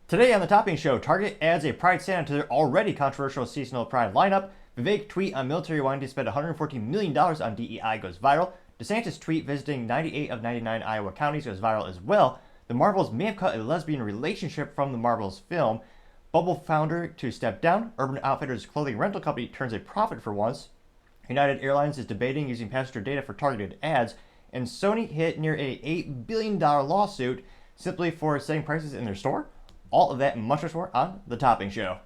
Today on the Topping Show, Target adds a Pride Santa to their already controversial seasonal Pride lineup. Vivek tweet on military wanting to spend $114 million on DEI goes viral. DeSantis tweet visiting 98 of 99 Iowa counties goes viral as well. The Marvels may have cut a lesbian relationship from the Marvels film. Bumble founder to step down. Urban Outfitters clothing rental company turns a profit for once. United Airlines is debating using passenger data for targeted ads. And Sony hit near a $8 billion lawsuit simply for setting prices in their store. All of that and much more on The Topping Show.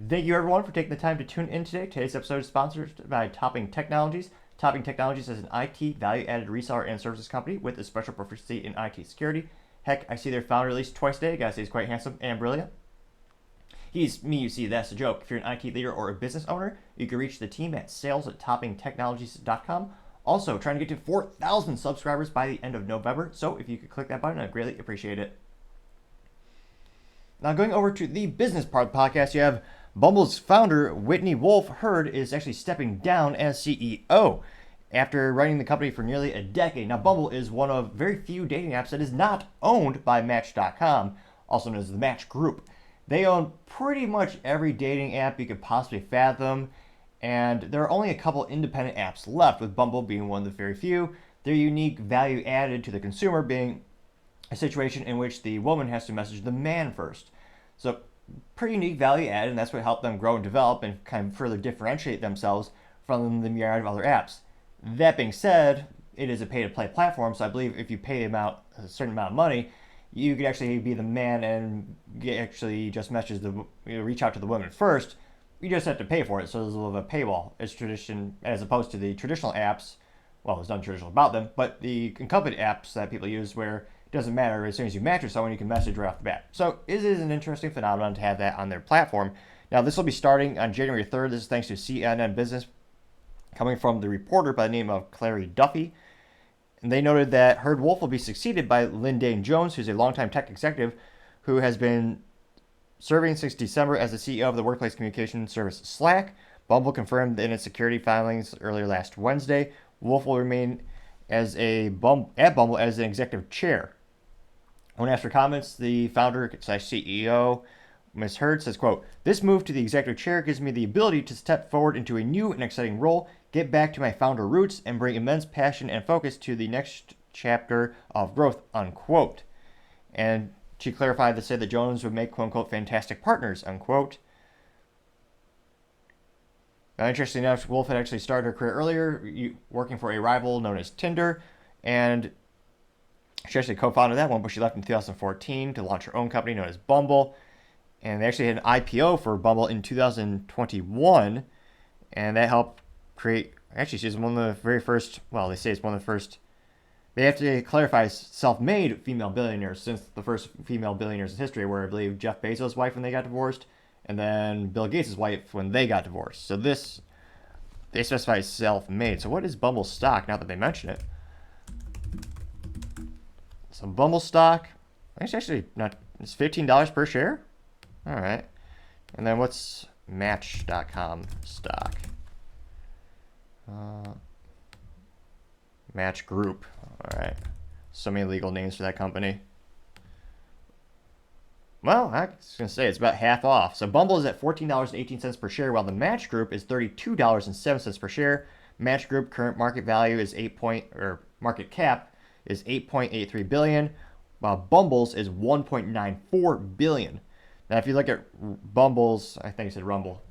Thank you everyone for taking the time to tune in today. Today's episode is sponsored by Topping Technologies. Topping Technologies is an IT value-added reseller and services company with a special proficiency in IT security. Heck, I see their founder at least twice a day. Gotta say he's quite handsome and brilliant. He's me, you see, that's a joke. If you're an IT leader or a business owner, you can reach the team at sales@toppingtechnologies.com. Also, trying to get to 4,000 subscribers by the end of November, so if you could click that button, I'd greatly appreciate it. Now, going over to the business part of the podcast, you have Bumble's founder, Whitney Wolfe, heard is actually stepping down as CEO after running the company for nearly a decade. Now, Bumble is one of very few dating apps that is not owned by Match.com, also known as the Match Group. They own pretty much every dating app you could possibly fathom, and there are only a couple independent apps left, with Bumble being one of the very few. Their unique value added to the consumer being a situation in which the woman has to message the man first. So pretty unique value added, and that's what helped them grow and develop and kind of further differentiate themselves from the myriad of other apps. That being said, it is a pay-to-play platform, so I believe if you pay them out a certain amount of money, you could actually be the man and actually just reach out to the woman first. You just have to pay for it, so there's a little bit of a paywall as opposed to the traditional apps. Well, there's nothing traditional about them, but the incumbent apps that people use where it doesn't matter, as soon as you match with someone, you can message right off the bat. So it is an interesting phenomenon to have that on their platform. Now, this will be starting on January 3rd. This is thanks to CNN Business, coming from the reporter by the name of Clary Duffy. And they noted that Herd Wolf will be succeeded by Lyndane Jones, who's a longtime tech executive who has been serving since December as the CEO of the workplace communication service Slack. Bumble confirmed in its security filings earlier last Wednesday. Wolf will remain at Bumble as an executive chair. When asked for comments, the founder/CEO, Ms. Hurd, says, quote, "This move to the executive chair gives me the ability to step forward into a new and exciting role, get back to my founder roots, and bring immense passion and focus to the next chapter of growth," unquote. And she clarified to say that Jones would make, quote unquote, fantastic partners, unquote. Now, interestingly enough, Wolf had actually started her career earlier working for a rival known as Tinder, and she actually co-founded that one, but she left in 2014 to launch her own company known as Bumble. And they actually had an IPO for Bumble in 2021, and that helped create, actually she's one of the very first, well, they say it's one of the first, they have to clarify, self-made female billionaires, since the first female billionaires in history were, I believe, Jeff Bezos' wife when they got divorced, and then Bill Gates' wife when they got divorced. So this, they specify self-made. So what is Bumble stock, now that they mention it? So Bumble stock, it's actually not, it's $15 per share? All right. And then what's Match.com stock? Match Group. All right. So many legal names for that company. Well, I was going to say it's about half off. So Bumble is at $14.18 per share, while the Match Group is $32.07 per share. Match Group current market value is market cap is $8.83 billion, while Bumble's is $1.94 billion. Now, if you look at Bumble's, I think I said Rumble,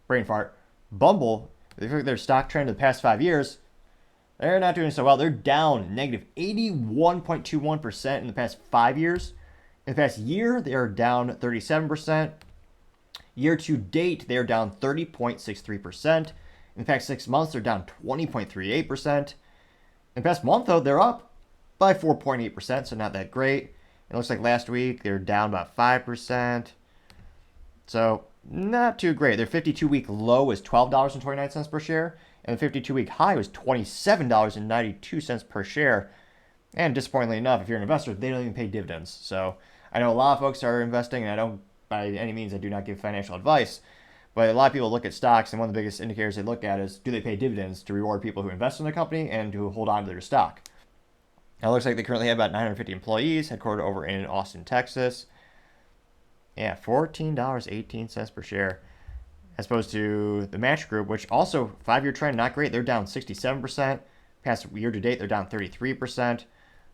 brain fart, Bumble, if you look at their stock trend in the past 5 years, they're not doing so well. They're down negative 81.21% in the past 5 years. In the past year, they are down 37%. Year to date, they are down 30.63%. In the past 6 months, they're down 20.38%. In the past month, though, they're up by 4.8%, so not that great. It looks like last week they were down about 5%. So not too great. Their 52-week low was $12.29 per share, and the 52-week high was $27.92 per share. And disappointingly enough, if you're an investor, they don't even pay dividends. So I know a lot of folks are investing, and I don't, by any means, I do not give financial advice. But a lot of people look at stocks, and one of the biggest indicators they look at is, do they pay dividends to reward people who invest in the company and who hold on to their stock. Now, it looks like they currently have about 950 employees, headquartered over in Austin, Texas. Yeah, $14.18 per share, as opposed to the Match Group, which also 5-year trend not great. They're down 67%. Past year to date, they're down 33%.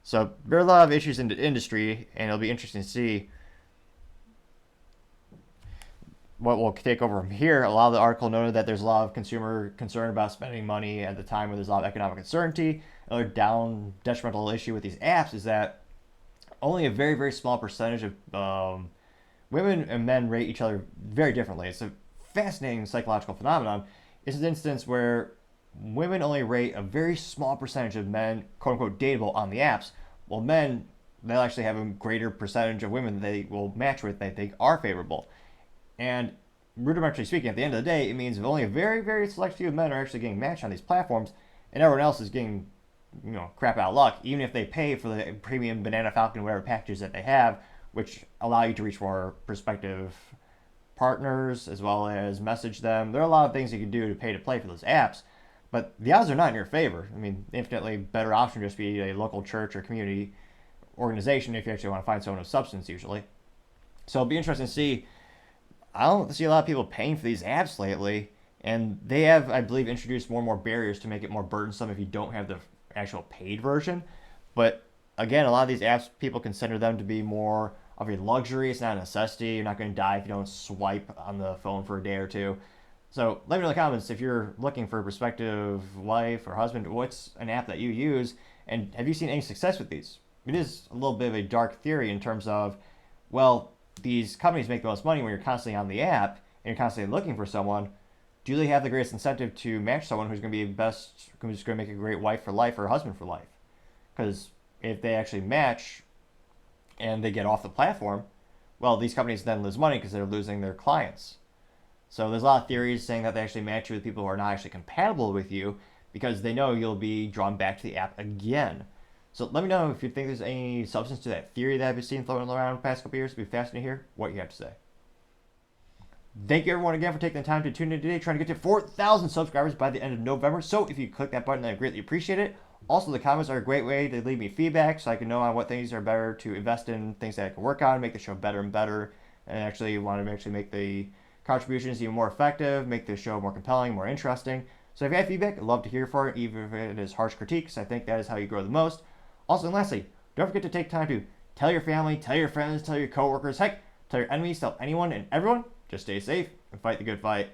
So there are a lot of issues in the industry, and it'll be interesting to see what will take over from here. A lot of the article noted that there's a lot of consumer concern about spending money at the time when there's a lot of economic uncertainty. Another detrimental issue with these apps is that only a very, very small percentage of women and men rate each other very differently. It's a fascinating psychological phenomenon. It's an instance where women only rate a very small percentage of men, quote unquote, dateable on the apps, while men, they'll actually have a greater percentage of women they will match with they think are favorable. And rudimentarily speaking, at the end of the day, it means if only a very, very select few of men are actually getting matched on these platforms, and everyone else is getting, crap out of luck, even if they pay for the premium Banana Falcon, whatever packages that they have, which allow you to reach more prospective partners as well as message them. There are a lot of things you can do to pay to play for those apps, but the odds are not in your favor. I mean, infinitely better option would just be a local church or community organization if you actually want to find someone of substance, usually. So it'll be interesting to see. I don't see a lot of people paying for these apps lately, and they have, I believe, introduced more and more barriers to make it more burdensome if you don't have the actual paid version. But again, a lot of these apps, people consider them to be more of a luxury. It's not a necessity. You're not going to die if you don't swipe on the phone for a day or two. So let me know in the comments if you're looking for a prospective wife or husband, what's an app that you use, and have you seen any success with these? It is a little bit of a dark theory in terms of, well, these companies make the most money when you're constantly on the app and you're constantly looking for someone. Do they have the greatest incentive to match someone who's going to be best, who's going to make a great wife for life or husband for life? Because if they actually match and they get off the platform, well, these companies then lose money because they're losing their clients. So there's a lot of theories saying that they actually match you with people who are not actually compatible with you because they know you'll be drawn back to the app again. So let me know if you think there's any substance to that theory that I've been seeing floating around the past couple years. It'd be fascinating to hear what you have to say. Thank you everyone again for taking the time to tune in today, trying to get to 4,000 subscribers by the end of November. So if you click that button, I greatly appreciate it. Also, the comments are a great way to leave me feedback so I can know on what things are better to invest in, things that I can work on, make the show better and better, and actually want to actually make the contributions even more effective, make the show more compelling, more interesting. So if you have feedback, I'd love to hear for it, even if it is harsh critiques. I think that is how you grow the most. Also, and lastly, don't forget to take time to tell your family, tell your friends, tell your coworkers, heck, tell your enemies, tell anyone and everyone. Just stay safe and fight the good fight.